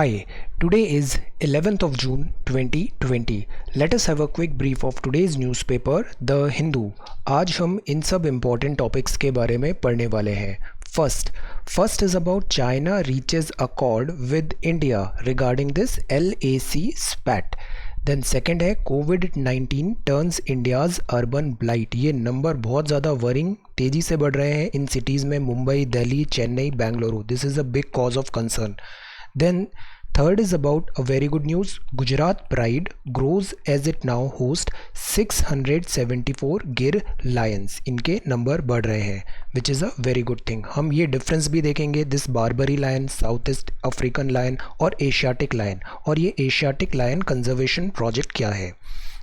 Hi, today is 11th of June 2020. Let us have a quick brief of today's newspaper, The Hindu. आज हम इन सब important topics के बारे में पढ़ने वाले हैं. First is about China reaches accord with India regarding this LAC spat. Then second है COVID-19 turns India's urban blight. ये नंबर बहुत ज़्यादा वरिंग तेज़ी से बढ़ रहे हैं इन सिटीज़ में Mumbai, Delhi, Chennai, Bengaluru. This is a big cause of concern. Then third is about a very good news. Gujarat Pride grows as it now hosts 674 गिर lions. इनके नंबर बढ़ रहे हैं which is a very good thing. हम ये difference भी देखेंगे this Barbary lion, south east African lion और एशियाटिक लायन, और ये एशियाटिक लायन कंजर्वेशन प्रोजेक्ट क्या है.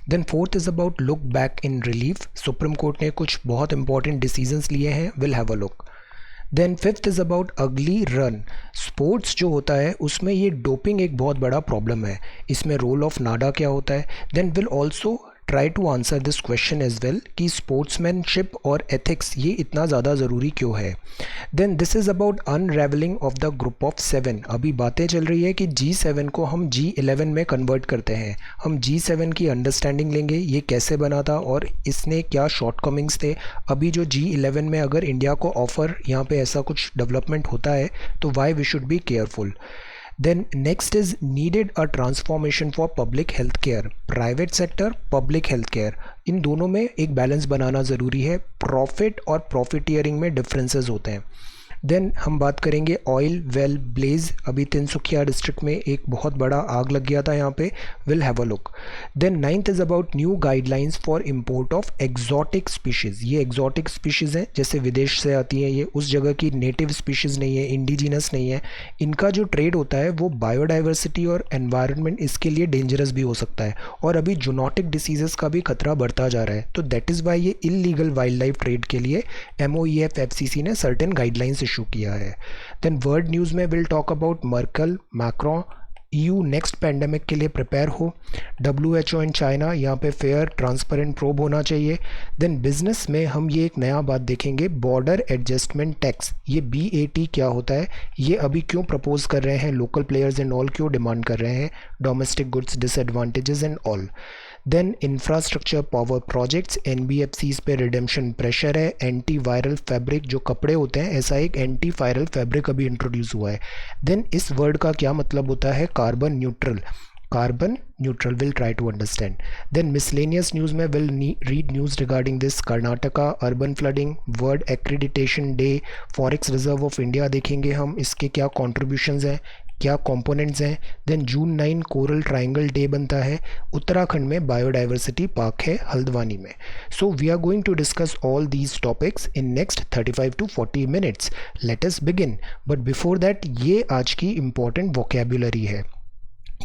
Then fourth is about look back in relief. Supreme court ने कुछ बहुत इंपॉर्टेंट डिसीजंस लिए हैं, will have a look. Then fifth is about ugly run. Sports जो होता है उसमें ये डोपिंग एक बहुत बड़ा प्रॉब्लम है, इसमें रोल ऑफ नाडा क्या होता है. Then will also try to answer this question as well कि स्पोर्ट्समैनशिप और एथिक्स ये इतना ज़्यादा ज़रूरी क्यों है. Then this is about unravelling of the group of 7. अभी बातें चल रही है कि G7 को हम G11 में कन्वर्ट करते हैं. हम G7 की अंडरस्टैंडिंग लेंगे, ये कैसे बना था और इसने क्या शॉर्टकमिंग्स थे. अभी जो G11 में अगर इंडिया को ऑफ़र यहाँ पे ऐसा कुछ डेवलपमेंट होता है तो why we should be careful. Then next is needed a transformation for public health care. Private sector, public health care, इन दोनों में एक बैलेंस बनाना ज़रूरी है. प्रॉफिट और प्रॉफिटियरिंग में डिफरेंसेस होते हैं. देन हम बात करेंगे ऑयल वेल ब्लेज. अभी तिनसुकिया डिस्ट्रिक्ट में एक बहुत बड़ा आग लग गया था यहाँ पे, will have a look. Then ninth is about new guidelines for import of exotic species. ये एग्जॉटिक स्पीशीज़ हैं जैसे विदेश से आती हैं, ये उस जगह की नेटिव स्पीशीज़ नहीं है, इंडिजिनस नहीं है. इनका जो ट्रेड होता है वो बायोडाइवर्सिटी और एनवायरनमेंट इसके लिए डेंजरस भी हो सकता है, और अभी जूनोटिक डिसीज़ का भी खतरा बढ़ता जा रहा है. तो दैट इज़ वाई ये इलीगल वाइल्ड लाइफ ट्रेड के लिए MOEF FCC ने सर्टेन गाइडलाइंस इशू किया है. देन वर्ल्ड न्यूज़ में will talk about Merkel, Macron. EU next pandemic के लिए प्रिपेयर हो. WHO एंड चाइना, यहाँ पे फेयर ट्रांसपेरेंट प्रोब होना चाहिए. देन बिजनेस में हम ये एक नया बात देखेंगे, बॉर्डर एडजस्टमेंट टैक्स. ये BAT क्या होता है, ये अभी क्यों प्रपोज कर रहे हैं लोकल प्लेयर्स एंड ऑल, क्यों डिमांड कर रहे हैं, domestic goods disadvantages and all. Then infrastructure power projects, NBFCs पे रिडेम्पशन प्रेशर है. एंटी वायरल फैब्रिक, जो कपड़े होते हैं, ऐसा एक एंटी वायरल फैब्रिक अभी इंट्रोड्यूस हुआ है. देन इस वर्ड का क्या मतलब होता है, carbon neutral. Carbon neutral, will try to understand. Then miscellaneous news में will read news regarding this Karnataka urban flooding, world accreditation day, forex reserve of India देखेंगे हम, इसके क्या कॉन्ट्रीब्यूशंस हैं, क्या कंपोनेंट्स हैं. Then June 9 coral triangle day बनता है. उत्तराखंड में बायोडाइवर्सिटी पार्क है हल्द्वानी में. So we are going to discuss all these topics in next 35 to 40 minutes. Late us begin. But before that, ये आज की इम्पॉर्टेंट वोकेबुलरी है.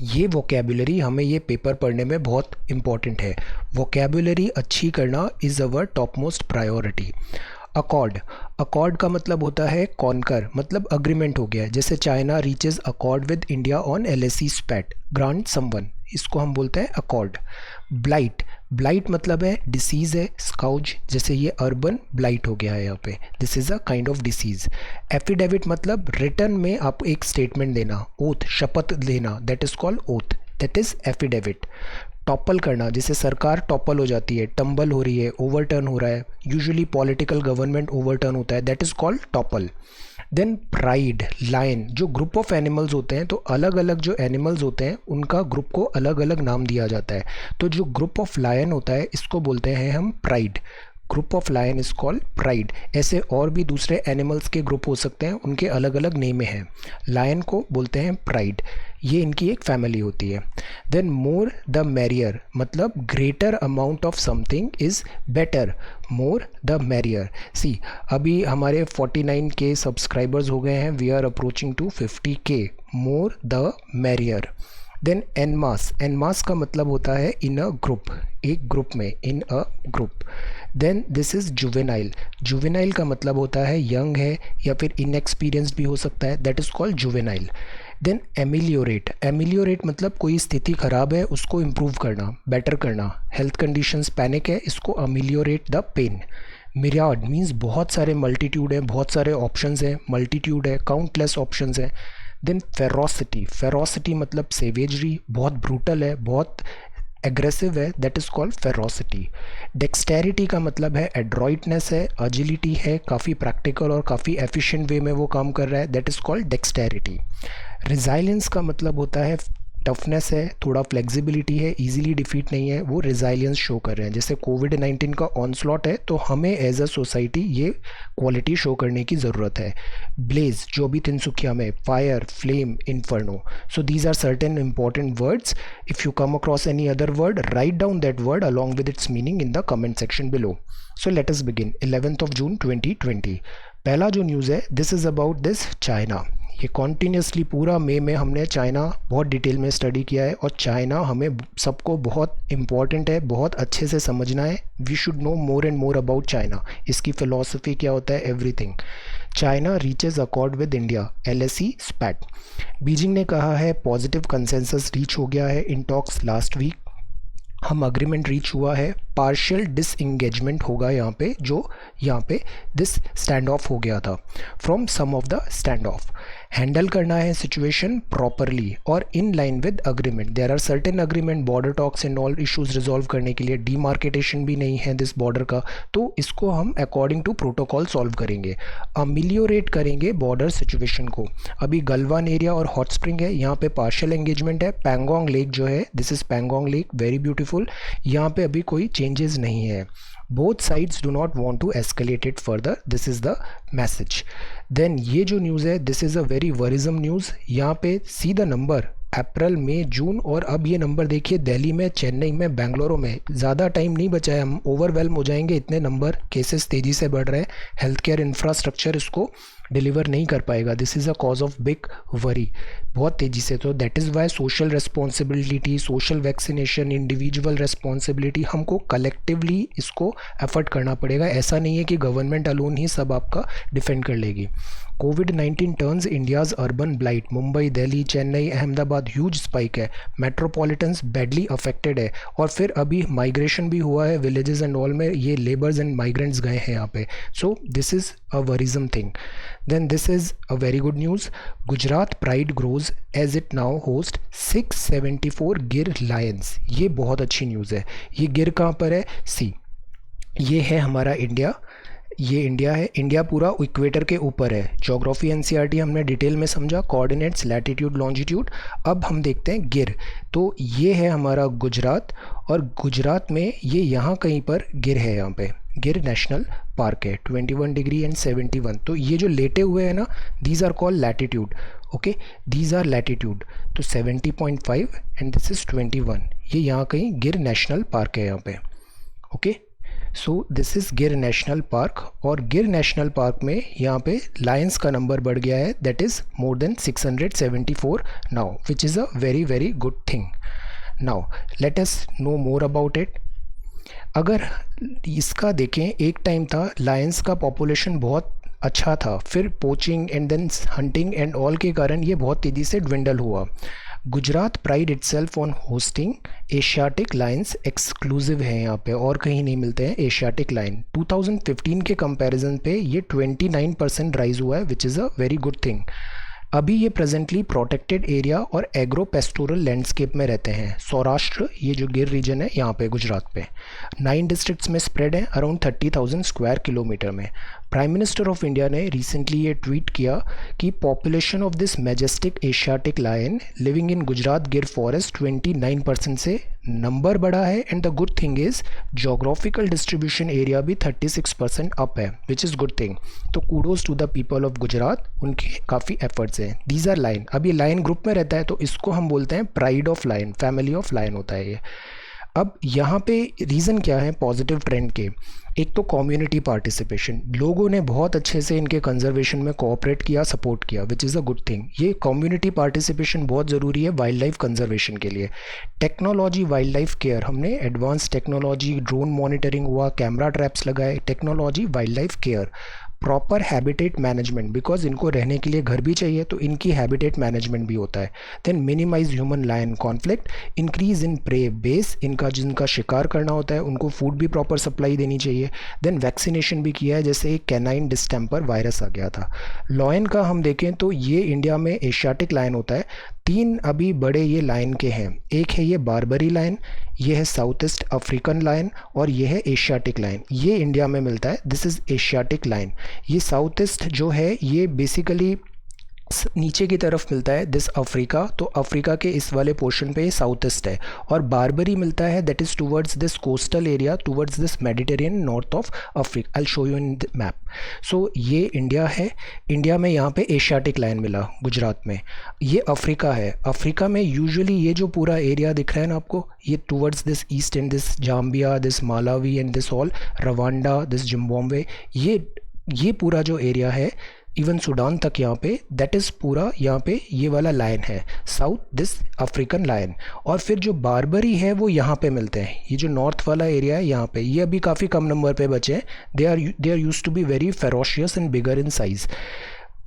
ये वोकेबुलरी हमें ये पेपर पढ़ने में बहुत इम्पॉर्टेंट है. वोकेबुलरी अच्छी करना is our top most priority. Accord. Accord का मतलब होता है कॉन्कर, मतलब अग्रीमेंट हो गया. जैसे China reaches accord with India on LAC स्पैट, grant someone, इसको हम बोलते हैं अकॉर्ड. ब्लाइट. ब्लाइट मतलब है डिसीज़ है, स्काउज, जैसे ये अर्बन ब्लाइट हो गया है यहाँ पे, this is a kind of disease. Affidavit मतलब रिटर्न में आप एक स्टेटमेंट देना, ओथ, शपथ लेना, that is called oath, that is affidavit. Topple करना, जैसे सरकार टॉपल हो जाती है, टम्बल हो रही है, ओवरटर्न हो रहा है, यूजुअली पॉलिटिकल गवर्नमेंट ओवरटर्न होता है, that is called topple. Then pride, lion, जो ग्रुप ऑफ एनिमल्स होते हैं, तो अलग अलग जो एनिमल्स होते हैं उनका ग्रुप को अलग अलग नाम दिया जाता है. तो जो ग्रुप ऑफ लायन होता है इसको बोलते हैं हम pride. Group of lion is called pride. ऐसे और भी दूसरे एनिमल्स के ग्रुप हो सकते हैं, उनके अलग अलग नेम हैं. लायन को बोलते हैं प्राइड, ये इनकी एक फैमिली होती है. देन मोर द मैरियर, मतलब greater amount of something is better, more the merrier. See, अभी हमारे 49K सब्सक्राइबर्स हो गए हैं, we are approaching to 50K, more the merrier. Then en masse. En masse का मतलब होता है इन अ ग्रुप, एक ग्रुप में, in a group. Then this is juvenile. Juvenile का मतलब होता है यंग है या फिर इनएक्सपीरियंस्ड भी हो सकता है, that is called juvenile. Then ameliorate. Ameliorate मतलब कोई स्थिति ख़राब है उसको इम्प्रूव करना, बेटर करना. हेल्थ कंडीशंस, पैनिक है, इसको एमिलियोरेट द पेन. मिरियाड मीन्स बहुत सारे, मल्टीट्यूड है, बहुत सारे ऑप्शंस हैं, मल्टीट्यूड है, काउंटलेस ऑप्शंस हैं. देन फेरोसिटी, फेरोसिटी मतलब सेवेजरी, बहुत ब्रूटल है, बहुत एग्रेसिव है, that is called ferocity. Dexterity का मतलब है एड्रॉइटनेस है, अजिलिटी है, काफ़ी प्रैक्टिकल और काफ़ी एफिशिएंट वे में वो काम कर रहा है, that is called dexterity. Resilience का मतलब होता है टफनेस है, थोड़ा फ्लेक्सिबिलिटी है, इजीली डिफीट नहीं है, वो रिजाइलेंस शो कर रहे हैं। जैसे कोविड-19 का ऑनस्लॉट है तो हमें एज अ सोसाइटी ये क्वालिटी शो करने की ज़रूरत है। ब्लेज जो भी तिनसुकिया में, fire, flame, inferno, so these are certain important words. If you come across any other word, write down that word along with its meaning in the comment section below. So let us begin. 11th of June 2020, पहला जो news है this is about this China. ये continuously पूरा मई में हमने China बहुत detail में स्टडी किया है और चाइना हमें सबको बहुत इम्पॉर्टेंट है, बहुत अच्छे से समझना है। We should know more and more about China, इसकी फ़िलॉसफी क्या होता है, everything. China reaches accord with India, LSE spat. Beijing ने कहा है पॉजिटिव कंसेंसस रीच हो गया है इन टॉक्स लास्ट वीक, हम अग्रीमेंट रीच हुआ है, पार्शियल डिसएंगेजमेंट होगा यहाँ पे, जो यहाँ पे दिस स्टैंड ऑफ हो गया था from some of the stand off. Handle करना है सिचुएशन प्रॉपरली और in line with agreement. There are certain agreement, border talks and all issues resolve करने के लिए, डीमार्केटेशन भी नहीं है दिस बॉर्डर का, तो इसको हम अकॉर्डिंग टू प्रोटोकॉल सॉल्व करेंगे, अमिलियोरेट करेंगे बॉर्डर सिचुएशन को। अभी गलवान एरिया और हॉट स्प्रिंग है, यहाँ पे पार्शियल एंगेजमेंट है। पैंगोंग लेक जो है, this is Pangong lake, very beautiful, यहाँ पे अभी कोई चेंजेस नहीं है। Both sides do not want to escalate it further, this is the message. Then ये जो न्यूज़ है this is a very worrisome news. यहाँ पे सी द नंबर अप्रैल, मई, जून, और अब ये नंबर देखिए दिल्ली में, चेन्नई में, बेंगलुरु में। ज़्यादा टाइम नहीं बचा है, हम ओवरवेल्म हो जाएंगे, इतने नंबर, केसेस तेज़ी से बढ़ रहे हैं, हेल्थ केयर इंफ्रास्ट्रक्चर इसको डिलीवर नहीं कर पाएगा। This is a cause of big worry, बहुत तेज़ी से। तो that is Y social responsibility, social vaccination, individual responsibility, हमको कलेक्टिवली इसको एफर्ट करना पड़ेगा। ऐसा नहीं है कि गवर्नमेंट अलोन ही सब आपका डिफेंड कर लेगी। कोविड-19 turns India's urban blight, Mumbai, Delhi, Chennai, Ahmedabad huge spike है, मेट्रोपॉलिटन्स बैडली अफेक्टेड है, और फिर अभी माइग्रेशन भी हुआ है विलेजेस एंड ऑल में, ये लेबर्स एंड माइग्रेंट्स गए हैं यहाँ पे। So this is a worrisome thing. Then this is a very good news. Gujarat pride grows as it now hosts 674 गिर लायंस। ये बहुत अच्छी न्यूज़ है। ये गिर कहाँ पर है, सी ये है हमारा इंडिया, ये इंडिया है, इंडिया पूरा इक्वेटर के ऊपर है। ज्योग्राफी NCERT हमने डिटेल में समझा, कोऑर्डिनेट्स, लैटिट्यूड, लॉन्जिट्यूड। अब हम देखते हैं गिर, तो ये है हमारा गुजरात, और गुजरात में ये यहाँ कहीं पर गिर है, यहाँ पे गिर नेशनल पार्क है, 21 डिग्री एंड 71। तो ये जो लेटे हुए हैं ना, these are called latitude, okay, these are latitude. तो 70.5 एंड दिस इज़ 21, ये यहाँ कहीं गिर नेशनल पार्क है यहाँ पे, ओके। सो दिस इज़ गिर नेशनल पार्क, और गिर नेशनल पार्क में यहाँ पे लायंस का नंबर बढ़ गया है, that is more than 674 now, which is a very very good thing. Now let us know more about it. अगर इसका देखें, एक टाइम था लायंस का पॉपुलेशन बहुत अच्छा था, फिर poaching and then hunting and all के कारण ये बहुत तेज़ी से ड्विंडल हुआ। Gujarat pride itself on hosting Asiatic lions, exclusive है यहाँ पे, और कहीं नहीं मिलते हैं एशियाटिक लायन। 2015 के कंपैरिजन पे ये 29% राइज हुआ है, which is a very good thing. अभी ये प्रेजेंटली प्रोटेक्टेड एरिया और एग्रो पेस्टोरल लैंडस्केप में रहते हैं। सौराष्ट्र, ये जो गिर रीजन है यहाँ पे गुजरात पे, 9 डिस्ट्रिक्ट्स में स्प्रेड है, अराउंड 30,000 स्क्वायर किलोमीटर में। प्राइम मिनिस्टर ऑफ इंडिया ने रिसेंटली ये ट्वीट किया कि population of this majestic Asiatic lion living in Gujarat Gir forest 29% से नंबर बढ़ा है, and the good thing is geographical distribution area भी 36% अप है, विच इज़ गुड थिंग। तो kudos to the people of Gujarat, उनके काफ़ी एफर्ट्स हैं। दीज आर लायन, अब ये लायन ग्रुप में रहता है, तो इसको हम बोलते हैं pride of lion, family of lion होता है ये। अब यहाँ पे रीज़न क्या है पॉजिटिव ट्रेंड के, एक तो कम्युनिटी पार्टिसिपेशन, लोगों ने बहुत अच्छे से इनके कंजर्वेशन में कोऑपरेट किया, सपोर्ट किया, विच इज़ अ गुड थिंग। ये कम्युनिटी पार्टिसिपेशन बहुत ज़रूरी है वाइल्ड लाइफ कंजर्वेशन के लिए। टेक्नोलॉजी, वाइल्ड लाइफ केयर, हमने एडवांस टेक्नोलॉजी, ड्रोन मॉनिटरिंग हुआ, कैमरा ट्रैप्स लगाए, technology, wild life care. Proper habitat management, because इनको रहने के लिए घर भी चाहिए तो इनकी हैबिटेट मैनेजमेंट भी होता है। Then minimise human lion conflict, increase in prey base, इनका जिनका शिकार करना होता है उनको फूड भी प्रॉपर सप्लाई देनी चाहिए। देन वैक्सीनेशन भी किया है, जैसे एक कैनाइन डिस्टेम्पर वायरस आ गया था। लॉयन का हम देखें तो ये इंडिया में एशियाटिक लायन होता है। तीन अभी बड़े ये लायन के हैं, एक है ये बारबरी लायन, ये है साउथ ईस्ट अफ्रीकन लायन और ये है एशियाटिक लायन। ये इंडिया में मिलता है, दिस इज़ एशियाटिक लायन। ये साउथ ईस्ट जो है ये बेसिकली नीचे की तरफ मिलता है, दिस अफ्रीका, तो अफ्रीका के इस वाले पोर्शन पे साउथ ईस्ट है। और बारबरी मिलता है that is towards this coastal area, towards this Mediterranean north of Africa. I show you in the map. So ये इंडिया है, इंडिया में यहाँ पे एशियाटिक लायन मिला गुजरात में। ये अफ्रीका है, अफ्रीका में यूजुअली ये जो पूरा एरिया दिख रहा है ना आपको, ये towards this east and this Zambia, this Malawi and this all Rwanda, this Zimbabwe, ये पूरा जो एरिया है इवन सूडान तक यहाँ पे, दैट इज़ पूरा यहाँ पे ये वाला लायन है, साउथ दिस अफ्रीकन लायन। और फिर जो बारबरी है वो यहाँ पे मिलते हैं, ये जो नॉर्थ वाला एरिया है यहाँ पे, ये अभी काफ़ी कम नंबर पे बचे हैं। They are used to be very ferocious and bigger in size.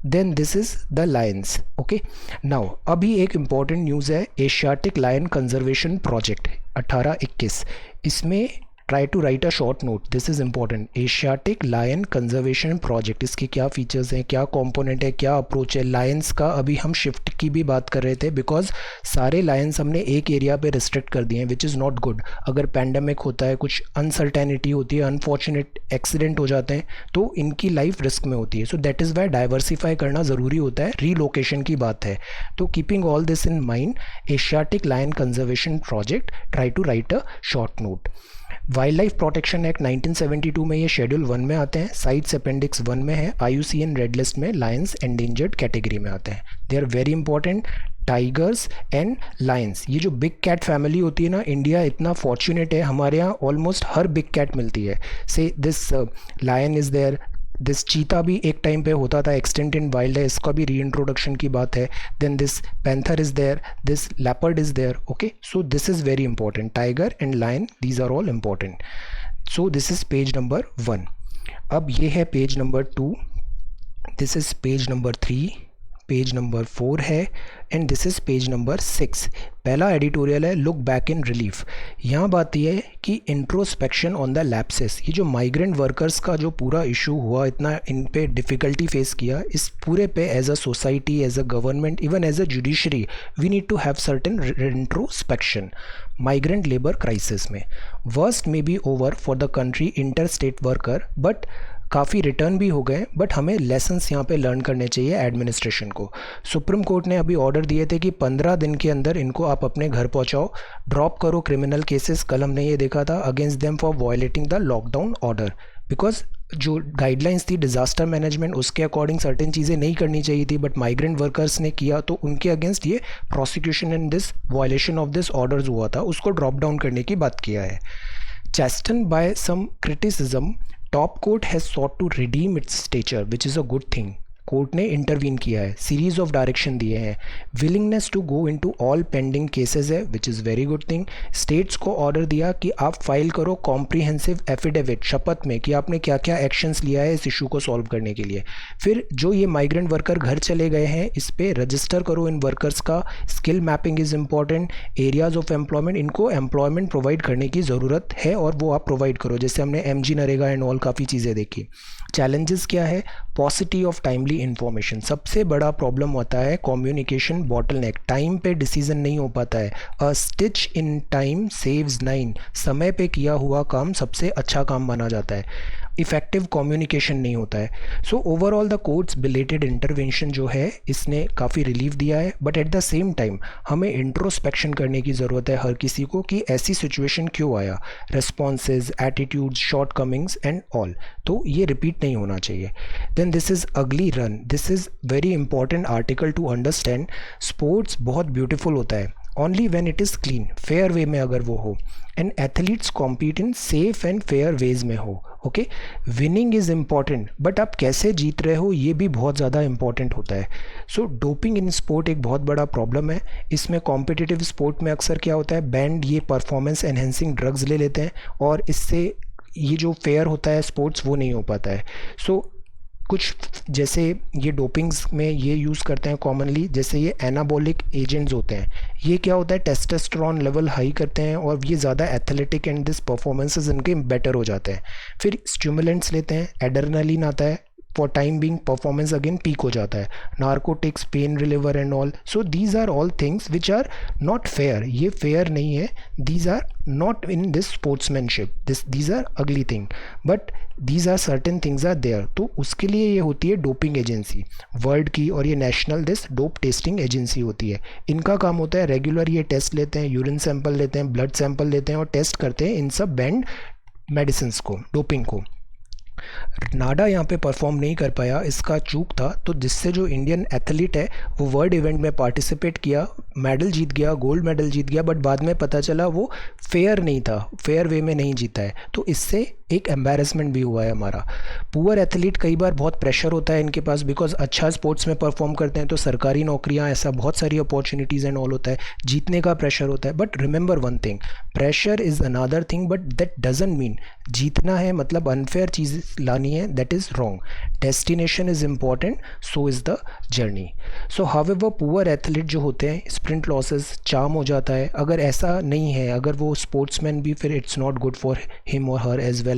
Then this is the lions. Okay, now अभी एक इम्पॉर्टेंट न्यूज़ है, एशियाटिक लायन कंजर्वेशन प्रोजेक्ट 18-21, इसमें try to write a short note, this is important. Asiatic lion conservation project, इसके क्या features हैं, क्या component है, क्या अप्रोच है। लायंस का अभी हम शिफ्ट की भी बात कर रहे थे, बिकॉज सारे लायंस हमने एक एरिया पे रिस्ट्रिक्ट कर दिए हैं, विच इज़ नॉट गुड। अगर पैंडमिक होता है, कुछ अनसर्टेनिटी होती है, अनफॉर्चुनेट एक्सीडेंट हो जाते हैं, तो इनकी लाइफ रिस्क में होती है। So that is why diversify करना ज़रूरी होता है, रीलोकेशन की बात है। तो keeping all this in mind, Asiatic lion conservation project, try to write a short note. Wildlife protection act 1972 में ये शेड्यूल 1 में आते हैं, साइट्स अपेंडिक्स 1 में है, IUCN रेड लिस्ट में लायंस एंडेंजर्ड कैटेगरी में आते हैं। They are very important, tigers and lions. ये जो बिग कैट फैमिली होती है ना, इंडिया इतना फॉर्चुनेट है, हमारे यहाँ ऑलमोस्ट हर बिग कैट मिलती है। Say this lion is there, this cheetah भी एक टाइम पे होता था, एक्सटेंट इन वाइल्ड है, इसका भी रीइंट्रोडक्शन की बात है। Then this panther is there, this leopard is there. Okay, so this is very important, tiger and lion, these are all important. So this is page number 1। अब ये है page number 2, this is page number 3, page number 4 है and this is page number 6। पहला editorial है look back in relief. यहाँ बात यह है कि इंट्रोस्पेक्शन ऑन द लैप्सेस, ये जो माइग्रेंट वर्कर्स का जो पूरा इशू हुआ, इतना इन पे डिफ़िकल्टी फेस किया, इस पूरे पे as a society, as a government, even as a judiciary, we need to have certain introspection. Migrant labour crisis में worst may be over for the country inter state worker, but काफ़ी return भी हो गए, but हमें lessons यहाँ पे learn करने चाहिए एडमिनिस्ट्रेशन को। सुप्रीम कोर्ट ने अभी ऑर्डर दिए थे कि 15 दिन के अंदर इनको आप अपने घर पहुँचाओ, ड्रॉप करो क्रिमिनल केसेस। कल हमने ये देखा था against them for violating the lockdown order, because जो गाइडलाइंस थी डिज़ास्टर मैनेजमेंट, उसके अकॉर्डिंग सर्टेन चीज़ें नहीं करनी चाहिए थी, बट माइग्रेंट वर्कर्स ने किया तो उनके अगेंस्ट ये prosecution and this violation of this orders हुआ था, उसको ड्रॉप डाउन करने की बात किया है। Chastened by some criticism, top court has sought to redeem its stature which is a good thing. Court ने इंटरवीन किया है, सीरीज ऑफ डायरेक्शन दिए हैं, willingness to go into all pending cases है which is very good thing. States को order दिया कि आप फाइल करो कॉम्प्रिहेंसिव एफिडेविट, शपथ में, कि आपने क्या क्या एक्शंस लिया है इस इशू को सॉल्व करने के लिए। फिर जो ये माइग्रेंट वर्कर घर चले गए हैं, इस पर रजिस्टर करो इन वर्कर्स का। Skill mapping is important, areas of employment, इनको एम्प्लॉयमेंट प्रोवाइड करने की ज़रूरत है और वो आप प्रोवाइड करो, जैसे हमने MG नरेगा एंड ऑल काफ़ी चीज़ें देखी। चैलेंजेस क्या है, पॉसिटी ऑफ टाइमली इन्फॉर्मेशन, सबसे बड़ा प्रॉब्लम होता है कम्युनिकेशन बॉटलनेक, टाइम पे डिसीजन नहीं हो पाता है। अ स्टिच इन टाइम सेव्स 9, समय पे किया हुआ काम सबसे अच्छा काम माना जाता है, इफेक्टिव कम्युनिकेशन नहीं होता है। So overall the courts belated intervention जो है इसने काफ़ी रिलीफ दिया है, but at the same time हमें इंट्रोस्पेक्शन करने की ज़रूरत है हर किसी को कि ऐसी सिचुएशन क्यों आया, responses, attitudes, shortcomings and all, तो ये रिपीट नहीं होना चाहिए। Then this is ugly run, this is very important article to understand. Sports बहुत ब्यूटीफुल होता है only when it is clean, fair way में अगर वो हो, and athletes compete in safe and fair ways में हो। Okay, winning is important, but आप कैसे जीत रहे हो ये भी बहुत ज़्यादा इंपॉर्टेंट होता है। सो डोपिंग इन स्पोर्ट एक बहुत बड़ा प्रॉब्लम है। इसमें कॉम्पिटिटिव स्पोर्ट में अक्सर क्या होता है, बैंड ये परफॉर्मेंस एनहेंसिंग ड्रग्स ले लेते हैं और इससे ये जो फेयर होता है स्पोर्ट्स वो नहीं हो पाता है। सो कुछ जैसे ये डोपिंग्स में ये यूज़ करते हैं कॉमनली, जैसे ये एनाबॉलिक एजेंट्स होते हैं। ये क्या होता है, टेस्टोस्टेरोन लेवल हाई करते हैं और ये ज़्यादा एथलेटिक एंड दिस परफॉर्मेंसेस इनके बेटर हो जाते हैं। फिर स्टिमुलेंट्स लेते हैं, एड्रेनलिन आता है, for time being performance again peak हो जाता है। Narcotics, pain reliever and all, so these are all things which are not fair. ये फेयर नहीं है, these are not in this sportsmanship, these are ugly thing, but these are certain things are there. तो उसके लिए ये होती है doping agency world की, और ये national this dope testing agency होती है। इनका काम होता है रेगुलर ये टेस्ट लेते हैं, यूरिन सैंपल लेते हैं, ब्लड सैंपल लेते हैं और टेस्ट करते हैं इन सब बैंड मेडिसिन को, डोपिंग को। नाडा यहाँ पे परफॉर्म नहीं कर पाया, इसका चूक था, तो जिससे जो इंडियन एथलीट है वो वर्ल्ड इवेंट में पार्टिसिपेट किया, मेडल जीत गया, गोल्ड मेडल जीत गया, बट बाद में पता चला वो फेयर नहीं था, फेयर वे में नहीं जीता है, तो इससे एक एम्बैरेसमेंट भी हुआ है हमारा। पुअर एथलीट कई बार बहुत प्रेशर होता है इनके पास, बिकॉज अच्छा स्पोर्ट्स में परफॉर्म करते हैं तो सरकारी नौकरियां, ऐसा बहुत सारी अपॉर्चुनिटीज़ एंड ऑल होता है, जीतने का प्रेशर होता है। But remember one thing, pressure is another thing, but that doesn't mean जीतना है मतलब अनफेयर चीज़ लानी है, that is wrong. Destination is important, so is the journey. So however poor athlete जो होते हैं, स्प्रिंट लॉसेस चार्म हो जाता है। अगर ऐसा नहीं है, अगर वो स्पोर्ट्समैन भी, फिर it's not good for him और हर एज वेल।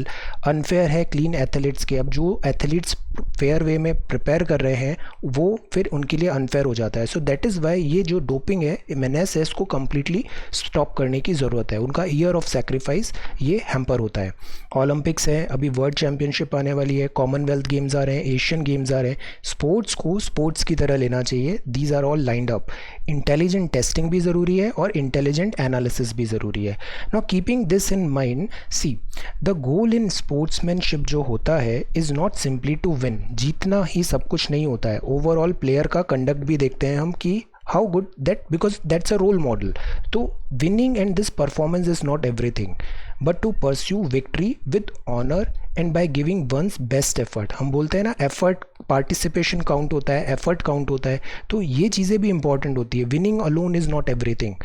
अनफेयर है क्लीन एथलीट्स के, अब जो एथलीट्स फेयर वे में प्रिपेयर कर रहे हैं वो फिर उनके लिए अनफेयर हो जाता है। सो दैट इज़ वाई ये जो डोपिंग है, एमएनएस है, इसको कम्प्लीटली स्टॉप करने की ज़रूरत है। उनका ईयर ऑफ सेक्रीफाइस ये हैम्पर होता है। ओलंपिक्स है, अभी वर्ल्ड चैम्पियनशिप आने वाली है, कॉमनवेल्थ गेम्स आ रहे हैं, एशियन गेम्स आ रहे हैं। स्पोर्ट्स को स्पोर्ट्स की तरह लेना चाहिए, these are all lined up. Intelligent testing भी ज़रूरी है और इंटेलिजेंट एनालिसिस भी ज़रूरी है। Now keeping this in mind, see the goal in sportsmanship जो होता है is not simply to win, जीतना ही सब कुछ नहीं होता है। ओवरऑल प्लेयर का कंडक्ट भी देखते हैं हम कि how good that, because that's a role model. तो winning and this performance is not everything, but to pursue victory with honour and by giving one's best effort. हम बोलते हैं ना, एफर्ट, पार्टिसिपेशन काउंट होता है, एफर्ट काउंट होता है, तो ये चीज़ें भी इंपॉर्टेंट होती है। Winning alone is not everything.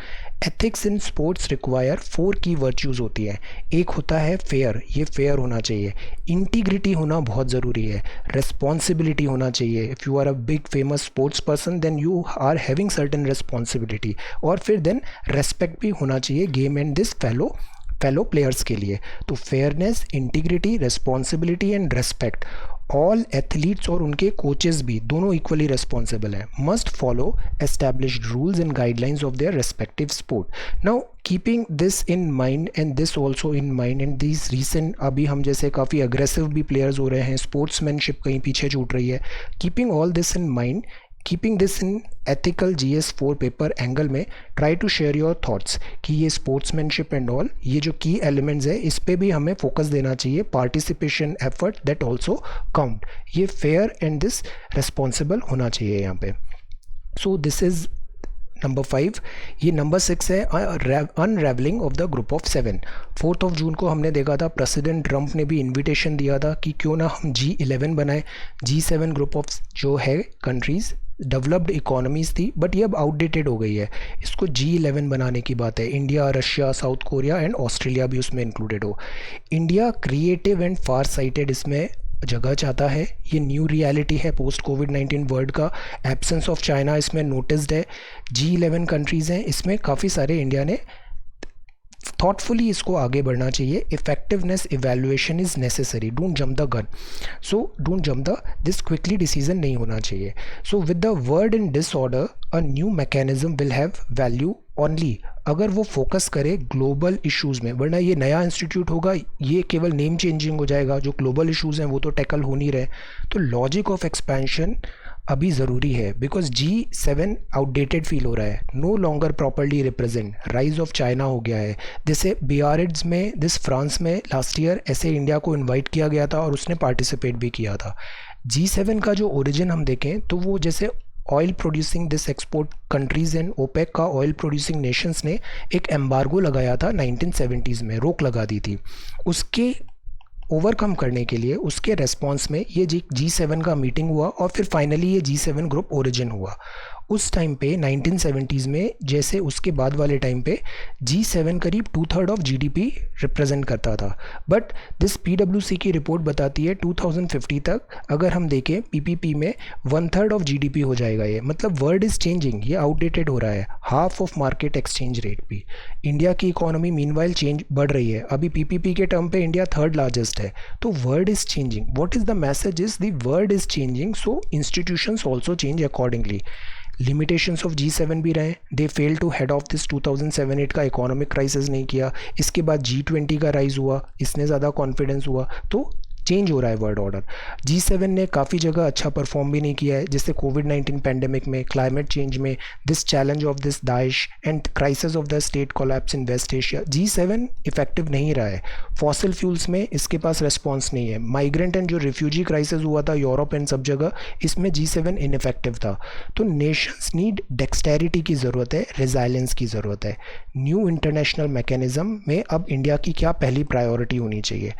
Ethics in sports require 4 की वर्च्यूज़ होती है। एक होता है फेयर, ये फेयर होना चाहिए। इंटीग्रिटी होना बहुत ज़रूरी है। रिस्पॉन्सिबिलिटी होना चाहिए। If you are a big famous sports person then you are having certain responsibility. और फिर देन रेस्पेक्ट भी होना चाहिए game and this fellow players के लिए। तो fairness, integrity, responsibility and respect, all athletes और उनके कोचेस भी दोनों इक्वली रिस्पॉन्सिबल हैं। Must follow established rules and guidelines of their respective sport. Now keeping this in mind and this also in mind and this recent, अभी हम जैसे काफ़ी aggressive भी प्लेयर्स हो रहे हैं, स्पोर्ट्समैनशिप कहीं पीछे छूट रही है। Keeping all this in mind, keeping this in ethical GS4 paper angle में, try to share your thoughts कि ये स्पोर्ट्समैनशिप एंड ऑल, ये जो की एलिमेंट्स है इस पे भी हमें फोकस देना चाहिए। Participation, effort, that also count. ये फेयर एंड दिस रिस्पॉन्सिबल होना चाहिए यहाँ पे। So this is number 5। ये नंबर 6 है unravelling of the group of 7। 4 जून को हमने देखा था प्रेसिडेंट ट्रंप ने भी इनविटेशन दिया था कि क्यों ना हम G11 बनाए। G7 ग्रुप ऑफ जो है कंट्रीज़ डेवलप्ड इकोनॉमीज़ थी, बट ये अब आउटडेटेड हो गई है। इसको G11 बनाने की बात है। India, Russia, South Korea and Australia भी उसमें इंक्लूडेड हो। India creative and far sighted इसमें जगह चाहता है। ये न्यू रियलिटी है पोस्ट कोविड-19 वर्ल्ड का। एब्सेंस ऑफ चाइना इसमें नोटिस्ड है। G11 कंट्रीज़ हैं, इसमें काफ़ी सारे इंडिया ने थॉटफुली इसको आगे बढ़ना चाहिए। Effectiveness evaluation is necessary, don't jump the gun. So don't jump the this quickly decision नहीं होना चाहिए। So with the word in disorder a new mechanism will have value only अगर वो फोकस करे ग्लोबल इश्यूज़ में, वरना ये नया इंस्टीट्यूट होगा, ये केवल नेम चेंजिंग हो जाएगा। जो ग्लोबल इश्यूज़ हैं वो तो टैकल हो नहीं रहे। तो लॉजिक ऑफ एक्सपेंशन अभी ज़रूरी है, बिकॉज G7 आउटडेटेड फील हो रहा है, no longer properly represent. Rise of China हो गया है। जैसे बियारिड्स में, दिस फ्रांस में लास्ट ईयर ऐसे इंडिया को इनवाइट किया गया था और उसने पार्टिसिपेट भी किया था। G7 का जो ओरिजिन हम देखें तो वो जैसे oil producing this export countries and OPEC का ऑयल प्रोड्यूसिंग नेशंस ने एक एम्बार्गो लगाया था 1970s में, रोक लगा दी थी। उसके ओवरकम करने के लिए उसके रेस्पॉन्स में ये G7 का मीटिंग हुआ और फिर फाइनली ये G7 ग्रुप ओरिजिन हुआ। उस टाइम पे 1970s में, जैसे उसके बाद वाले टाइम पे G7 करीब 2/3 ऑफ जीडीपी रिप्रेजेंट करता था। बट दिस पीडब्ल्यूसी की रिपोर्ट बताती है 2050 तक अगर हम देखें पीपीपी में 1/3 ऑफ जीडीपी हो जाएगा। ये मतलब वर्ल्ड इज़ चेंजिंग, ये आउटडेटेड हो रहा है। Half of market exchange rate भी। इंडिया की इकोनॉमी मीनवाइल चेंज बढ़ रही है, अभी पीपीपी के टर्म पे इंडिया थर्ड लार्जेस्ट है। तो world is changing. What is the message is the world is changing, so institutions also change accordingly. Limitations of G7 भी रहे, they fail to head off this 2007-8 का economic crisis नहीं किया। इसके बाद G20 का राइज हुआ, इसने ज़्यादा कॉन्फिडेंस हुआ, तो चेंज हो रहा है वर्ल्ड ऑर्डर। G7 ने काफ़ी जगह अच्छा परफॉर्म भी नहीं किया है, जैसे कोविड-19 पैंडेमिक में, क्लाइमेट चेंज में, this challenge of this Daesh and crisis of the state collapse in West Asia. G7 effective नहीं रहा है। फॉसिल फ्यूल्स में इसके पास रिस्पॉन्स नहीं है। माइग्रेंट एंड जो रिफ्यूजी क्राइसिस हुआ था यूरोप एंड सब जगह, इसमें G7 इनइफेक्टिव था। तो नेशंस नीड डेक्सटेरिटी की ज़रूरत है, रिजाइलेंस की ज़रूरत है। न्यू इंटरनेशनल मैकेनिज्म में अब इंडिया की क्या पहली प्रायोरिटी होनी चाहिए?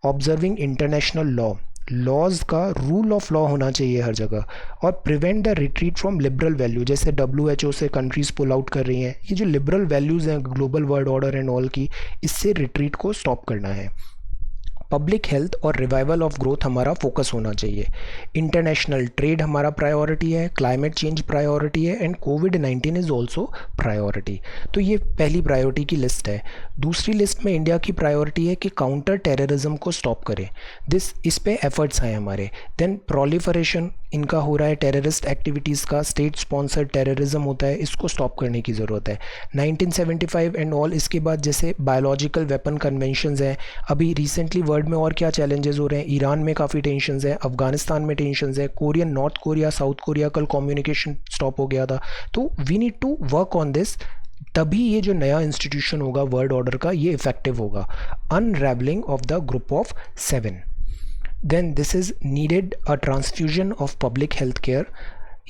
ऑब्जर्विंग इंटरनेशनल लॉ, लॉज का रूल ऑफ लॉ होना चाहिए हर जगह, और prevent the retreat from liberal value. जैसे WHO से कंट्रीज पुल आउट कर रही हैं, ये जो लिबरल वैल्यूज़ हैं global world order and all की, इससे रिट्रीट को स्टॉप करना है। पब्लिक हेल्थ और रिवाइवल ऑफ ग्रोथ हमारा फोकस होना चाहिए। इंटरनेशनल ट्रेड हमारा प्रायोरिटी है, क्लाइमेट चेंज प्रायोरिटी है, and covid is also priority. तो ये पहली प्रायोरिटी की लिस्ट है। दूसरी लिस्ट में इंडिया की प्रायोरिटी है कि काउंटर टेररिज्म को स्टॉप करें। इस पे एफर्ट्स हैं हमारे। देन प्रोलिफरेशन इनका हो रहा है, टेररिस्ट एक्टिविटीज़ का, स्टेट स्पॉन्सर्ड टेररिज्म होता है, इसको स्टॉप करने की ज़रूरत है। 1975 एंड ऑल, इसके बाद जैसे बायोलॉजिकल वेपन कन्वेंशंस हैं। अभी रिसेंटली वर्ल्ड में और क्या चैलेंजेस हो रहे हैं? ईरान में काफ़ी टेंशंस हैं, अफगानिस्तान में टेंशंस हैं, Korean, North Korea, South Korea, कल कम्युनिकेशन स्टॉप हो गया था। तो we need to work on this, तभी ये जो नया इंस्टीट्यूशन होगा वर्ल्ड ऑर्डर का, ये इफेक्टिव होगा। Unravelling of the group of 7। Then this is needed a transfusion of public health care.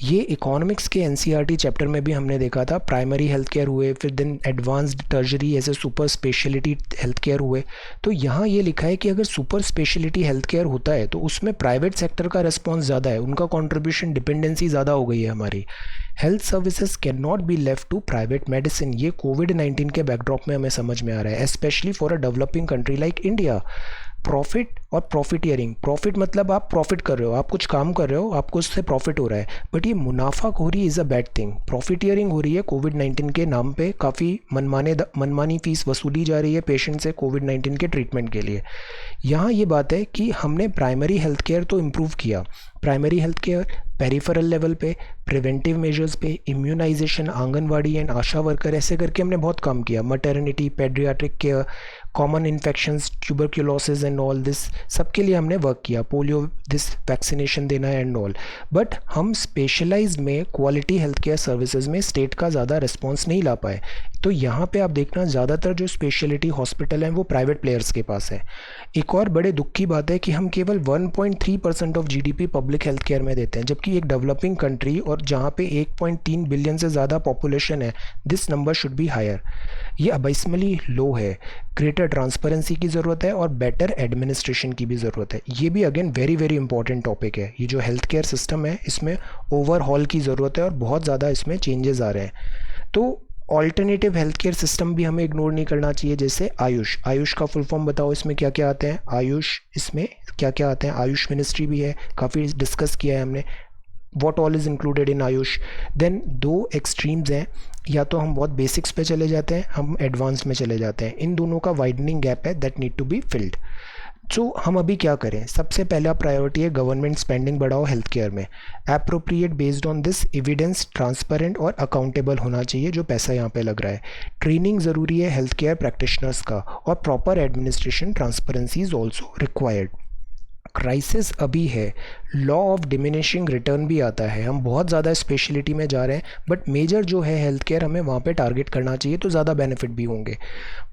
ये इकोनॉमिक्स के NCERT चैप्टर में भी हमने देखा था। प्राइमरी हेल्थ केयर हुए, फिर देन एडवांस्ड टर्जरी, ऐसे सुपर स्पेशलिटी हेल्थ केयर हुए। तो यहाँ ये लिखा है कि अगर सुपर स्पेशलिटी हेल्थ केयर होता है तो उसमें प्राइवेट सेक्टर का रिस्पॉन्स ज़्यादा है, उनका कॉन्ट्रीब्यूशन, डिपेंडेंसी ज़्यादा हो गई है हमारी। Health services can not be left to private medicine. ये कोविड-19 के बैकड्रॉप में हमें समझ में आ रहा है, specially for a developing country like India. Profit और प्रॉफिटियरिंग, प्रॉफिट मतलब आप प्रॉफिट कर रहे हो, आप कुछ काम कर रहे हो, आपको उससे प्रॉफिट हो रहा है, बट ये मुनाफाखोरी is a bad thing. Profiteering हो रही है कोविड-19 के नाम पे, काफ़ी मनमानी फीस वसूली जा रही है पेशेंट से कोविड-19 के ट्रीटमेंट के लिए। यहाँ ये बात है कि हमने प्राइमरी हेल्थ केयर तो इम्प्रूव किया, primary health care peripheral level पे, प्रिवेंटिव मेजर्स पे, immunisation, anganwadi and ASHA worker, ऐसे करके हमने बहुत काम किया। Maternity, paediatric care, common infections, tuberculosis and all this, सबके लिए हमने वर्क किया। पोलियो दिस वैक्सीनेशन देना एंड ऑल। बट हम स्पेशलाइज्ड में क्वालिटी हेल्थ केयर सर्विसेज में स्टेट का ज़्यादा रिस्पॉन्स नहीं ला पाए। तो यहाँ पे आप देखना ज़्यादातर जो स्पेशलिटी हॉस्पिटल हैं वो प्राइवेट प्लेयर्स के पास है। एक और बड़े दुख की बात है कि हम केवल 1.3% of GDP public health care में देते हैं, जबकि एक डेवलपिंग कंट्री और जहाँ पे 1.3 बिलियन से ज़्यादा पॉपुलेशन है, this number should be higher. ये अबैसमली लो है। ग्रेटर ट्रांसपेरेंसी की ज़रूरत है और बेटर एडमिनिस्ट्रेशन की भी ज़रूरत है। ये भी again very very important topic है। ये जो हेल्थ केयर सिस्टम है इसमें ओवरहॉल की ज़रूरत है और बहुत ज़्यादा इसमें चेंजेस आ रहे हैं। तो ऑल्टरनेटिव हेल्थ केयर सिस्टम भी हमें इग्नोर नहीं करना चाहिए, जैसे आयुष। आयुष का फुल फॉर्म बताओ, इसमें क्या क्या आते हैं? आयुष, इसमें क्या क्या आते हैं? आयुष मिनिस्ट्री भी है, काफ़ी डिस्कस किया है हमने। What all is included in AYUSH. Then दो एक्सट्रीम्स हैं, या तो हम बहुत बेसिक्स पे चले जाते हैं, हम एडवांस में चले जाते हैं। इन दोनों का वाइडनिंग गैप है, that need to be filled. तो हम अभी क्या करें? सबसे पहला प्रायोरिटी है गवर्नमेंट स्पेंडिंग बढ़ाओ हेल्थ केयर में। Appropriate based on this, evidence, transparent और अकाउंटेबल होना चाहिए जो पैसा यहाँ पे लग रहा है। ट्रेनिंग ज़रूरी है हेल्थ केयर प्रैक्टिशनर्स का, और proper administration transparency is also required. Crisis अभी है, लॉ ऑफ डिमिनिशिंग रिटर्न भी आता है। हम बहुत ज़्यादा स्पेशलिटी में जा रहे हैं, बट मेजर जो है हेल्थ केयर हमें वहाँ पे टारगेट करना चाहिए, तो ज़्यादा बेनिफिट भी होंगे।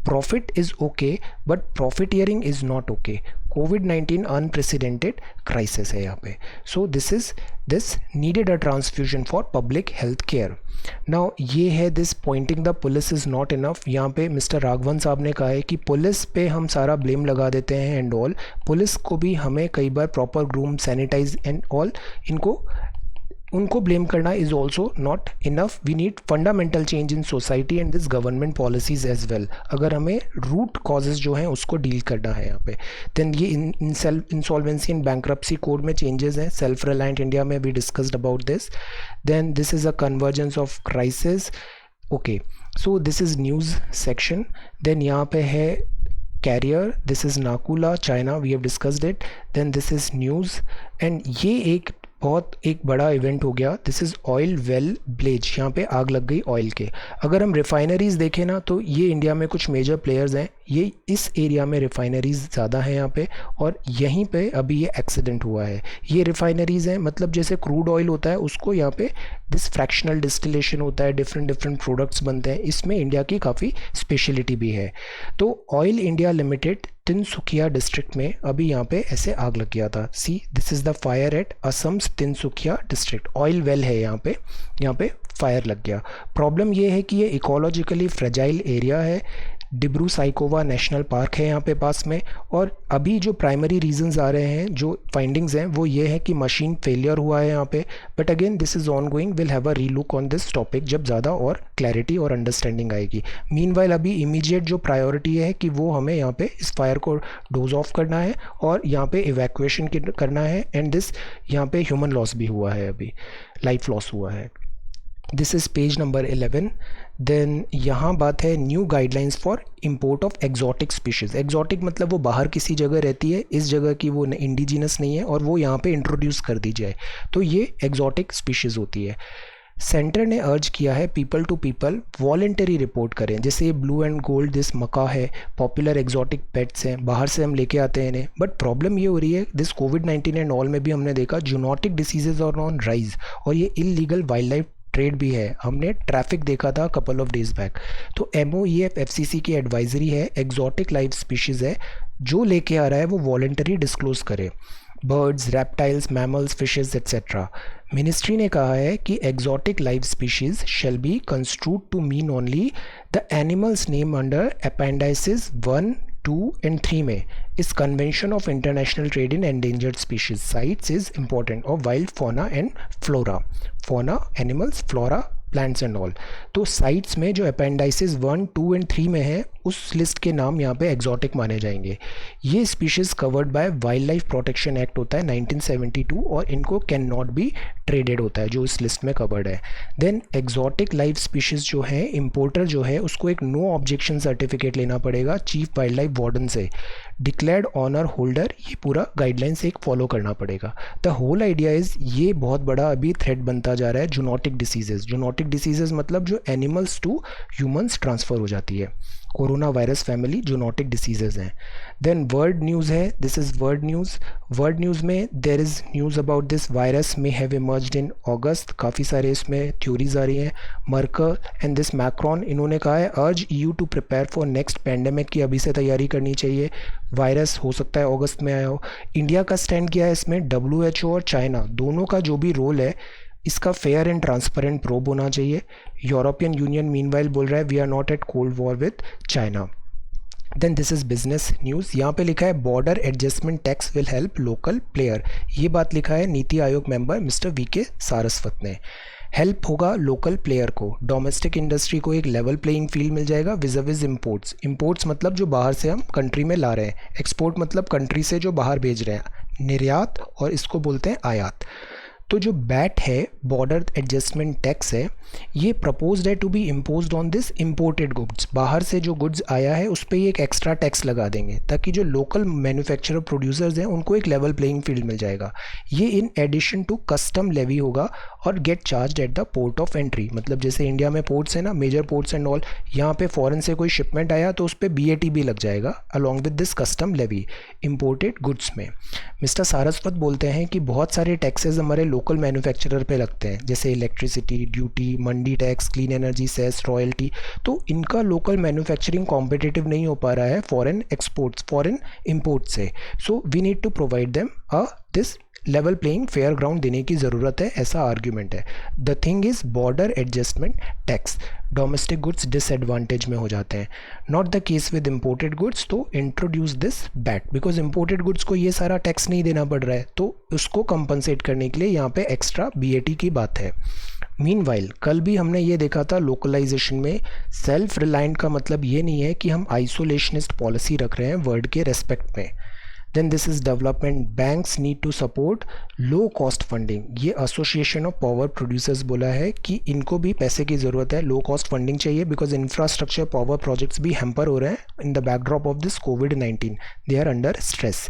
Profit is okay, but profiteering is not okay. Covid unprecedented crisis है यहाँ पे। So this needed a transfusion for public health care. Now ये है this Poynting the police is not enough. यहाँ पे मिस्टर राघवन साहब ने कहा है कि पुलिस पे हम सारा ब्लेम लगा देते हैं एंड ऑल। पुलिस को भी हमें कई बार proper groom, sanitise and all, इनको उनको ब्लेम करना is also not enough. We need fundamental change in society and this government policies as well. अगर हमें रूट कॉजेज जो हैं उसको डील करना है यहाँ पे. देन ये इंसॉल्वेंसी एंड बैंक्रप्सी कोड में चेंजेस हैं. सेल्फ रिलायंट इंडिया में we discussed about this. Then this is a convergence of crisis. Okay, so this is news section. Then यहाँ पे है career. This is Naku La China, we have discussed it. Then this is news and ये एक बड़ा event हो गया. This is oil well blaze. यहाँ पे आग लग गई ऑयल के. अगर हम रिफाइनरीज देखें ना तो ये इंडिया में कुछ मेजर प्लेयर्स हैं. ये इस एरिया में रिफाइनरीज ज़्यादा हैं यहाँ पे, और यहीं पे अभी ये एक्सीडेंट हुआ है. ये रिफाइनरीज हैं, मतलब जैसे क्रूड ऑयल होता है उसको यहाँ पे दिस फ्रैक्शनल डिस्टिलेशन होता है, डिफरेंट प्रोडक्ट्स बनते हैं. इसमें इंडिया की काफ़ी स्पेशलिटी भी है. तो Oil India Limited Tinsukia district में अभी यहाँ पे ऐसे आग लग गया था. See, this is the fire at Assam's Tinsukia district. Oil well है यहाँ पे फायर लग गया. प्रॉब्लम ये है कि ये इकोलॉजिकली फ्रेजाइल एरिया है. डिब्रू साइकोवा नेशनल पार्क है यहाँ पे पास में. और अभी जो प्राइमरी रीजंस आ रहे हैं, जो फाइंडिंग्स हैं, वो ये है कि मशीन फेलियर हुआ है यहाँ पे. But again this is on going. Will have a relook on this topic जब ज़्यादा और क्लैरिटी और अंडरस्टैंडिंग आएगी. मीनवाइल अभी इमीडिएट जो प्रायोरिटी है कि वो हमें यहाँ पे इस फायर को डोज ऑफ करना है और यहाँ पे इवैक्यूएशन करना है. एंड दिस यहाँ पे ह्यूमन लॉस भी हुआ है, अभी लाइफ लॉस हुआ है. This is page number 11. Then यहाँ बात है new guidelines for import of exotic species. Exotic मतलब वो बाहर किसी जगह रहती है, इस जगह की वो इंडिजिनस नहीं है, और वो यहाँ पे इंट्रोड्यूस कर दी जाए, तो ये एग्जॉटिक स्पीशीज़ होती है. सेंटर ने अर्ज किया है people to people voluntary report करें. जैसे ये ब्लू एंड गोल्ड दिस मका है, पॉपुलर एग्जॉटिक पेट्स हैं, बाहर से हम लेके आते हैं इन्हें. बट प्रॉब्लम ये हो रही है दिस कोविड-19 एंड ऑल में भी हमने देखा जूनोटिक डिसीजेज और ऑन राइज, और ये इलीगल वाइल्ड लाइफ ट्रेड भी है. हमने ट्रैफिक देखा था कपल ऑफ डेज बैक. तो MOEF FCC की एडवाइजरी है, एग्जॉटिक लाइफ स्पीशीज़ है, जो लेके आ रहा है वो वॉलेंटरी डिस्क्लोज करे. Birds, reptiles, mammals, fishes etcetera. Ministry ने कहा है कि exotic life species shall be construed to mean only the animals name under appendices 1, 2 and 3 में इस convention of international trade in endangered species CITES is important of wild fauna and flora. Fauna animals, flora plants and all. तो sites में जो अपेंडाइसिस 1, 2 and 3 में है उस list के नाम यहाँ पे एग्जॉटिक माने जाएंगे. ये species covered by wild life protection act होता है 1972, और इनको कैन नॉट बी ट्रेडेड होता है जो इस लिस्ट में कवर्ड है. देन एग्जॉटिक लाइफ स्पीशीज़ जो है, इम्पोर्टर जो है उसको एक नो ऑब्जेक्शन सर्टिफिकेट लेना पड़ेगा चीफ वाइल्ड लाइफ वार्डन से. डिक्लेयर्ड ऑनर होल्डर, ये पूरा गाइडलाइंस एक फॉलो करना पड़ेगा. द होल आइडिया इज़, ये बहुत बड़ा अभी थ्रेट बनता जा रहा है जूनोटिक डिसीजेज. जूनोटिक डिसीजेज मतलब जो एनिमल्स टू ह्यूमंस ट्रांसफ़र हो जाती है. Corona virus family zoonotic diseases हैं. देन वर्ल्ड न्यूज़ है, this is world news. World news में there is news about this virus may have emerged in August. काफ़ी सारे इसमें थ्योरीज आ रही हैं. मर्कर एंड दिस मैक्रोन, इन्होंने कहा है urge EU to prepare for next pandemic, की अभी से तैयारी करनी चाहिए. वायरस हो सकता है अगस्त में आया हो. इंडिया का स्टैंड क्या है इसमें, WHO और चाइना दोनों का जो भी रोल है इसका फेयर एंड ट्रांसपेरेंट प्रोब होना चाहिए. यूरोपियन यूनियन मीनवाइल बोल रहा है we are not at cold war with China. Then this is business news. यहाँ पे लिखा है border adjustment tax will help local player. ये बात लिखा है NITI Aayog member mister VK Saraswat ने. हेल्प होगा लोकल प्लेयर को, डोमेस्टिक इंडस्ट्री को एक लेवल प्लेइंग फील्ड मिल जाएगा विज़ इम्पोर्ट्स. इम्पोर्ट्स मतलब जो बाहर से हम कंट्री में ला रहे हैं, एक्सपोर्ट मतलब कंट्री से जो बाहर भेज रहे हैं, निर्यात, और इसको बोलते हैं आयात. तो जो बैट है, बॉर्डर एडजस्टमेंट टैक्स है, ये प्रपोज्ड है to be imposed on this imported goods. बाहर से जो गुड्स आया है उस पर ये एक एक्स्ट्रा टैक्स लगा देंगे ताकि जो लोकल मैन्युफैक्चरर प्रोड्यूसर्स हैं उनको एक लेवल प्लेइंग फील्ड मिल जाएगा. ये in addition to custom levy होगा और gate charge at the port of entry. मतलब जैसे इंडिया में पोर्ट्स है ना, मेजर पोर्ट्स एंड ऑल, यहाँ पे फॉरेन से कोई शिपमेंट आया तो उस पर BAT भी लग जाएगा along with this custom levy imported goods में. मिस्टर सारस्वत बोलते हैं कि बहुत सारे टैक्सेस हमारे लोकल मैन्युफैक्चरर पे लगते हैं, जैसे electricity duty, mandi tax, clean energy cess, royalty. तो इनका लोकल मैन्युफैक्चरिंग कॉम्पिटिटिव नहीं हो पा रहा है फॉरेन एक्सपोर्ट्स, फॉरेन इंपोर्ट से. So we need to provide them this level playing fair ground देने की ज़रूरत है, ऐसा आर्ग्यूमेंट है। The thing is border adjustment tax, domestic goods disadvantage में हो जाते हैं, not the case with imported goods. तो introduce this BAT, because imported goods को ये सारा टैक्स नहीं देना पड़ रहा है, तो उसको कंपनसेट करने के लिए यहाँ पे एक्स्ट्रा BAT की बात है। मीनवाइल कल भी हमने ये देखा था लोकलाइजेशन में सेल्फ रिलायंट का मतलब ये नहीं है कि हम आइसोलेशनिस्ट पॉलिसी रख रहे हैं वर्ड के रेस्पेक्ट में। Then this is development, banks need to support low cost funding. ये एसोसिएशन ऑफ पावर प्रोड्यूसर्स बोला है कि इनको भी पैसे की ज़रूरत है, लो कॉस्ट फंडिंग चाहिए, बिकॉज इंफ्रास्ट्रक्चर पावर प्रोजेक्ट्स भी हैम्पर हो रहे हैं in the backdrop of this कोविड-19, they are under stress.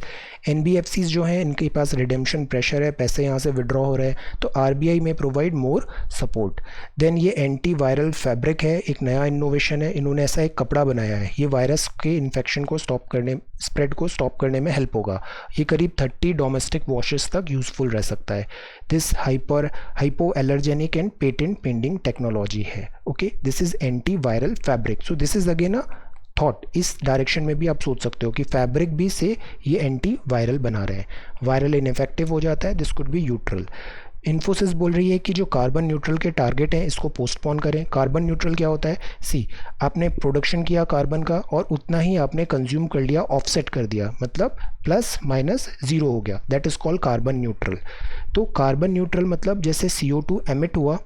NBFCs जो हैं इनके पास रिडेम्पशन प्रेशर है, पैसे यहाँ से विड्रॉ हो रहे हैं, तो RBI में प्रोवाइड मोर सपोर्ट। देन ये एंटी वायरल फैब्रिक है, एक नया इनोवेशन है, इन्होंने ऐसा एक कपड़ा बनाया है, ये वायरस के इन्फेक्शन को स्टॉप करने, स्प्रेड को स्टॉप करने में हेल्प होगा। ये करीब 30 डोमेस्टिक वॉशेस तक यूजफुल रह सकता है। This hypoallergenic and patent pending technology है। Okay, this is anti viral fabric. So this is again a thought, इस डायरेक्शन में भी आप सोच सकते हो कि फैब्रिक भी से ये एंटी वायरल बना रहे हैं, वायरल इनफेक्टिव हो जाता है, this could be neutral. Infosys बोल रही है कि जो कार्बन न्यूट्रल के टारगेट हैं इसको पोस्टपोन करें। कार्बन न्यूट्रल क्या होता है? सी, आपने प्रोडक्शन किया कार्बन का और उतना ही आपने कंज्यूम कर लिया, ऑफसेट कर दिया, मतलब प्लस माइनस ज़ीरो हो गया, that is called carbon neutral. तो कार्बन न्यूट्रल मतलब जैसे CO2 एमिट हुआ,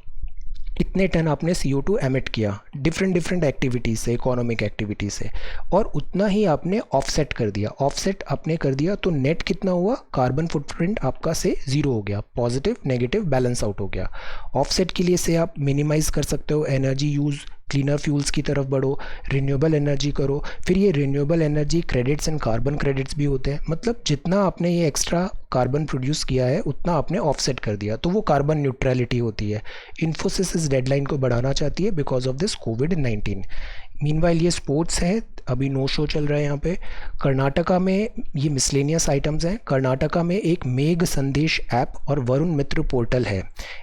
इतने टन आपने CO2 एमिट किया डिफरेंट एक्टिविटीज़ से, इकोनॉमिक एक्टिविटी से, और उतना ही आपने ऑफसेट कर दिया। ऑफसेट आपने कर दिया तो नेट कितना हुआ? कार्बन फुटप्रिंट आपका से ज़ीरो हो गया, पॉजिटिव नेगेटिव बैलेंस आउट हो गया। ऑफसेट के लिए से आप मिनिमाइज़ कर सकते हो एनर्जी यूज़, क्लीनर फ्यूल्स की तरफ बढ़ो, रिन्यूएबल एनर्जी करो। फिर ये renewable energy credits and carbon credits भी होते हैं, मतलब जितना आपने ये एक्स्ट्रा कार्बन प्रोड्यूस किया है उतना आपने ऑफसेट कर दिया, तो वो कार्बन न्यूट्रलिटी होती है। इन्फोसिस इस डेडलाइन को बढ़ाना चाहती है because of this covid. Meanwhile ये स्पोर्ट्स है, अभी नो शो चल रहा है यहाँ पे। कर्नाटका में ये मिसलेनियस आइटम्स हैं। कर्नाटका में एक मेघ संदेश ऐप और वरुण मित्र पोर्टल है,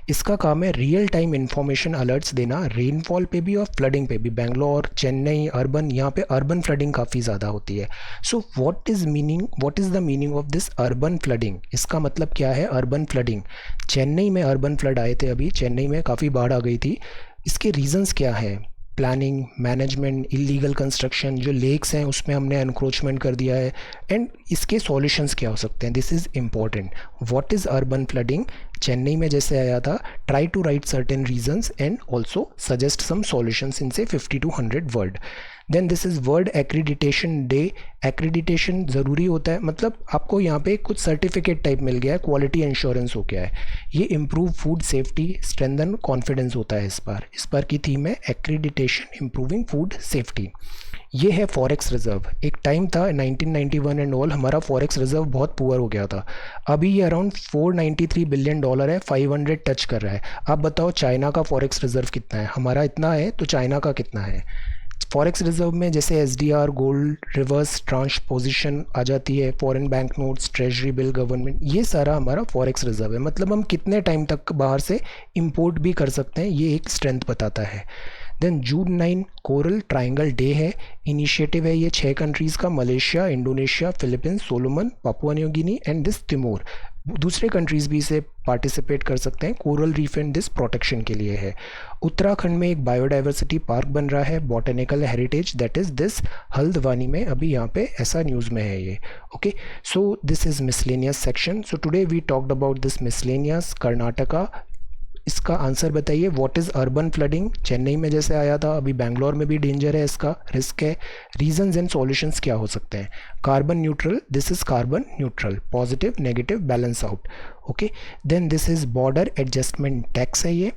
इसका काम है रियल टाइम इन्फॉर्मेशन अलर्ट्स देना, रेनफॉल पे भी और फ्लडिंग पे भी। बेंगलोर, चेन्नई, अर्बन, यहाँ पे अर्बन फ्लडिंग काफ़ी ज़्यादा होती है। So what is the meaning of this urban flooding? इसका मतलब क्या है अर्बन फ्लडिंग? चेन्नई में अर्बन फ्लड आए थे, अभी चेन्नई में काफ़ी बाढ़ आ गई थी। इसके रीजंस क्या है? प्लानिंग, मैनेजमेंट, इलीगल कंस्ट्रक्शन, जो लेक्स हैं उसमें हमने एनक्रोचमेंट कर दिया है, एंड इसके सॉल्यूशंस क्या हो सकते हैं? This is important. What is urban flooding? Chennai में जैसे आया था, try to write certain reasons and also suggest some solutions in से 50 to 100 word. Then this is world accreditation day. Accreditation ज़रूरी होता है, मतलब आपको यहाँ पे कुछ सर्टिफिकेट टाइप मिल गया है, क्वालिटी इंश्योरेंस हो गया है। ये improve food safety, strengthen confidence होता है इस बार की थीम है एक्रीडिटेशन, इम्प्रूविंग फूड सेफ्टी। ये है फॉरेक्स रिजर्व। एक टाइम था 1991 एंड ऑल, हमारा फॉरेक्स रिजर्व बहुत पुअर हो गया था। अभी ये अराउंड $493 बिलियन है, 500 टच कर रहा है। आप बताओ चाइना का फॉरेक्स रिजर्व कितना है? हमारा इतना है, तो चाइना का कितना है? फॉरेक्स रिजर्व में जैसे SDR, गोल्ड, रिवर्स ट्रांसपोजिशन आ जाती है, foreign bank notes, treasury bill, government, ये सारा हमारा फॉरेक्स रिजर्व है। मतलब हम कितने टाइम तक बाहर से इंपोर्ट भी कर सकते हैं, ये एक स्ट्रेंथ बताता है। Then June 9 coral triangle day है, इनिशिएटिव है ये 6 कंट्रीज़ का, Malaysia, Indonesia, Philippines, Solomon, Papua New Guinea and this Timor. दूसरे कंट्रीज़ भी इसे पार्टिसिपेट कर सकते हैं। Coral reef and this protection के लिए है। उत्तराखंड में एक बायोडाइवर्सिटी पार्क बन रहा है, botanical heritage, that is this Haldwani में, अभी यहाँ पे ऐसा न्यूज़ में है ये। Okay, so this is miscellaneous section. So today we talked about this miscellaneous. Karnataka, इसका आंसर बताइए। What is urban flooding? Chennai में जैसे आया था, अभी बेंगलोर में भी डेंजर है, इसका रिस्क है। रीजंस एंड सॉल्यूशंस क्या हो सकते हैं? Carbon neutral, this is carbon neutral, positive negative balance out. Okay, then this is border adjustment tax है ये।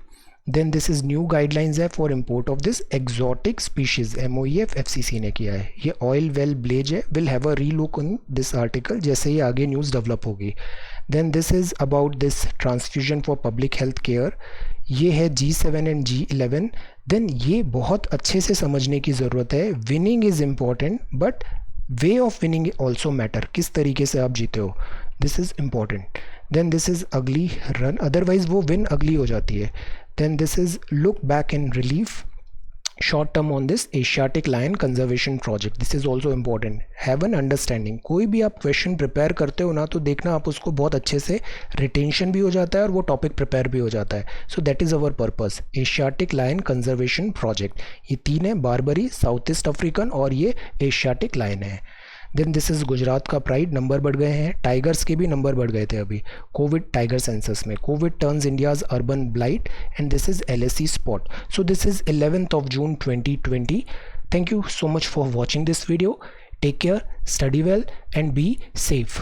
Then this is new guidelines है for import of this exotic species, MOEF FCC ने किया है। ये ऑयल वेल ब्लेज है, will have a relook in this article जैसे ही आगे न्यूज़ डेवलप होगी। Then this is about this transfusion for public health care, ये है G7 एंड G11। देन ये बहुत अच्छे से समझने की ज़रूरत है। Winning is important but way of winning also matter, किस तरीके से आप जीते हो, this is important. Then this is ugly run, otherwise वो विन अगली हो जाती है। Then this is look back in relief, short term on this Asiatic lion conservation project. This is also important. Have an understanding. कोई भी आप question prepare करते हो ना तो देखना आप उसको बहुत अच्छे से रिटेंशन भी हो जाता है और वो टॉपिक प्रिपेयर भी हो जाता है. So that is our purpose. Asiatic lion conservation project. ये तीन है, बारबरी, साउथ ईस्ट अफ्रीकन और ये एशियाटिक लायन है. देन दिस इज़ गुजरात का प्राइड. नंबर बढ़ गए हैं. टाइगर्स के भी नंबर बढ़ गए थे अभी कोविड टाइगर सेंसस में. Covid turns India's urban blight and this is LAC spot. So this is 11th of June 2020. Thank you so much for watching this video. Take care, study well and be safe.